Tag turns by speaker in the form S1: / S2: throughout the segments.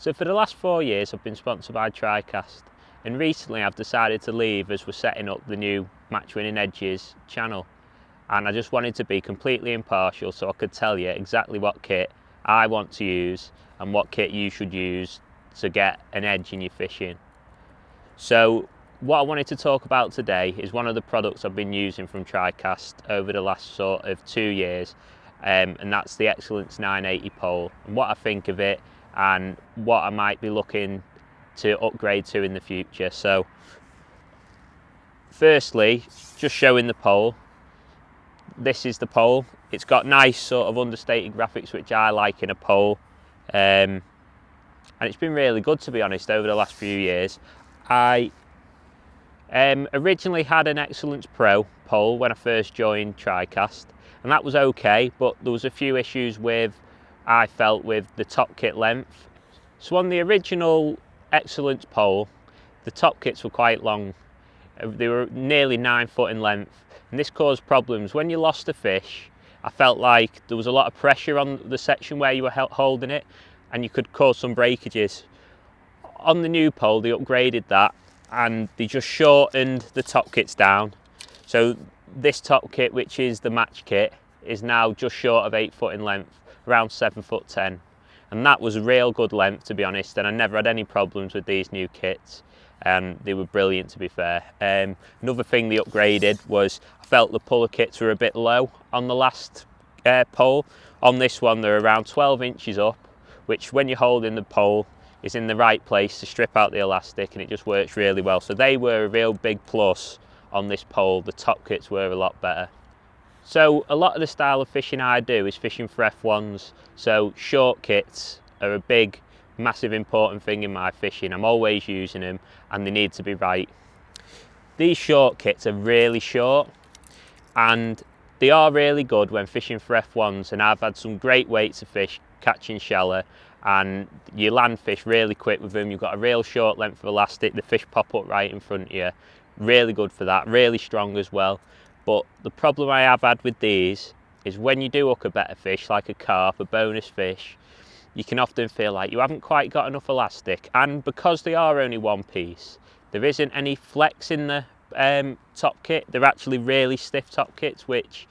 S1: So for the last 4 years I've been sponsored by Tricast, and recently I've decided to leave as we're setting up the new Match Winning Edges channel, and I just wanted to be completely impartial so I could tell you exactly what kit I want to use and what kit you should use to get an edge in your fishing. So what I wanted to talk about today is one of the products I've been using from Tricast over the last sort of 2 years, and that's the Excellence 980 pole, and what I think of it and what I might be looking to upgrade to in the future. So firstly, just showing the pole. This is the pole. It's got nice sort of understated graphics, which I like in a pole, and it's been really good, to be honest, over the last few years. I originally had an Excellence Pro pole when I first joined Tricast, and that was okay, but there was a few issues I felt with the top kit length. So on the original Excellence pole, the top kits were quite long. They were nearly 9 foot in length, and this caused problems. When you lost a fish, I felt like there was a lot of pressure on the section where you were holding it, and you could cause some breakages. On the new pole, they upgraded that, and they just shortened the top kits down. So this top kit, which is the match kit, is now just short of 8 foot in length, around 7 foot 10. And that was a real good length, to be honest, and I never had any problems with these new kits. They were brilliant, to be fair. Another thing they upgraded was I felt the puller kits were a bit low on the last pole. On this one, they're around 12 inches up, which when you're holding the pole is in the right place to strip out the elastic, and it just works really well. So they were a real big plus on this pole. The top kits were a lot better. So a lot of the style of fishing I do is fishing for F1s, so short kits are a big, massive important thing in my fishing. I'm always using them, and they need to be right. These short kits are really short, and they are really good when fishing for F1s, and I've had some great weights of fish catching shallow, and you land fish really quick with them. You've got a real short length of elastic, the fish pop up right in front of you. Really good for that, really strong as well. But the problem I have had with these is when you do hook a better fish, like a carp, a bonus fish, you can often feel like you haven't quite got enough elastic. And because they are only one piece, there isn't any flex in the top kit. They're actually really stiff top kits, which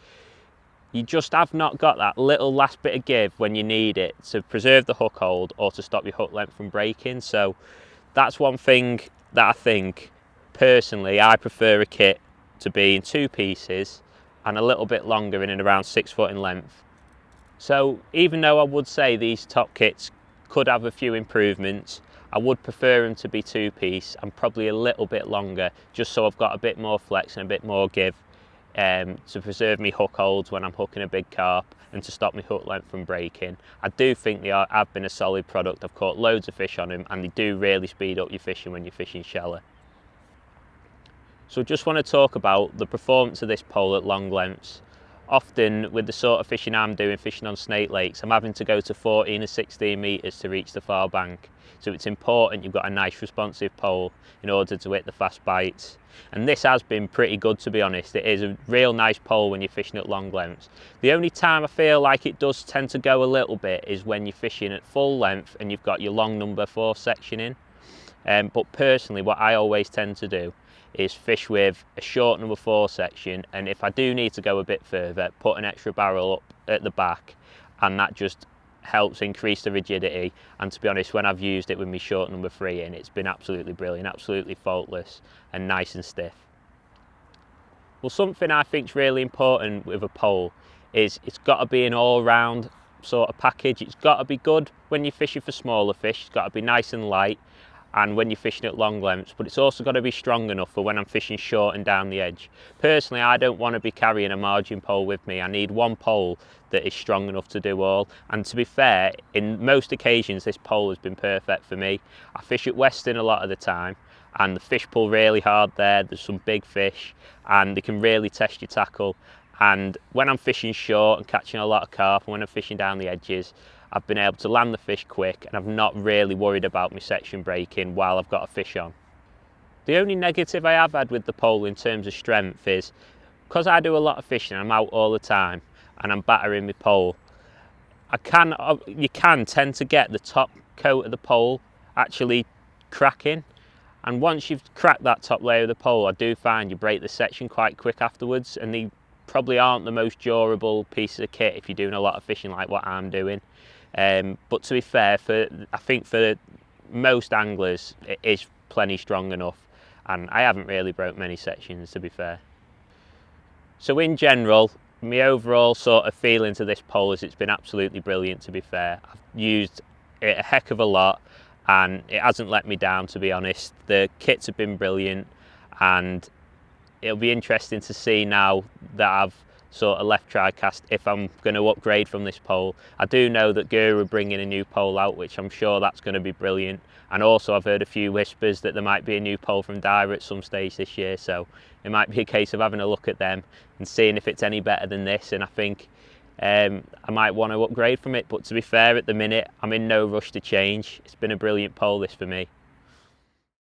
S1: you just have not got that little last bit of give when you need it to preserve the hook hold or to stop your hook length from breaking. So that's one thing that I think, personally, I prefer a kit to be in 2 pieces and a little bit longer, in and around 6 foot in length. So even though I would say these top kits could have a few improvements, I would prefer them to be 2-piece and probably a little bit longer, just so I've got a bit more flex and a bit more give to preserve me hook holds when I'm hooking a big carp and to stop my hook length from breaking. I do think they have been a solid product. I've caught loads of fish on them, and they do really speed up your fishing when you're fishing shallow. So just want to talk about the performance of this pole at long lengths. Often with the sort of fishing I'm doing, fishing on snake lakes, I'm having to go to 14 or 16 metres to reach the far bank. So it's important you've got a nice responsive pole in order to hit the fast bites. And this has been pretty good, to be honest. It is a real nice pole when you're fishing at long lengths. The only time I feel like it does tend to go a little bit is when you're fishing at full length and you've got your long number 4 section in. But personally, what I always tend to do is fish with a short number 4 section, and if I do need to go a bit further, put an extra barrel up at the back, and that just helps increase the rigidity. And to be honest, when I've used it with my short number 3 in, it's been absolutely brilliant, absolutely faultless and nice and stiff. Well, something I think is really important with a pole is it's got to be an all-round sort of package. It's got to be good when you're fishing for smaller fish, it's got to be nice and light, and when you're fishing at long lengths, but it's also got to be strong enough for when I'm fishing short and down the edge. Personally, I don't want to be carrying a margin pole with me. I need one pole that is strong enough to do all, and to be fair, in most occasions this pole has been perfect for me. I fish at Weston a lot of the time, and the fish pull really hard there. There's some big fish and they can really test your tackle, and when I'm fishing short and catching a lot of carp, and when I'm fishing down the edges, I've been able to land the fish quick, and I've not really worried about my section breaking while I've got a fish on. The only negative I have had with the pole in terms of strength is, because I do a lot of fishing, I'm out all the time and I'm battering my pole, you can tend to get the top coat of the pole actually cracking. And once you've cracked that top layer of the pole, I do find you break the section quite quick afterwards, and they probably aren't the most durable piece of kit if you're doing a lot of fishing like what I'm doing. But to be fair, I think for most anglers it is plenty strong enough, and I haven't really broke many sections, to be fair. So in general, my overall sort of feeling to this pole is it's been absolutely brilliant, to be fair. I've used it a heck of a lot and it hasn't let me down, to be honest. The kits have been brilliant, and it'll be interesting to see now that I've sort of left Tricast if I'm going to upgrade from this pole. I do know that Guru are bringing a new pole out, which I'm sure that's going to be brilliant, and also I've heard a few whispers that there might be a new pole from Dyra at some stage this year, so it might be a case of having a look at them and seeing if it's any better than this, and I think I might want to upgrade from it. But to be fair, at the minute I'm in no rush to change. It's been a brilliant pole this for me.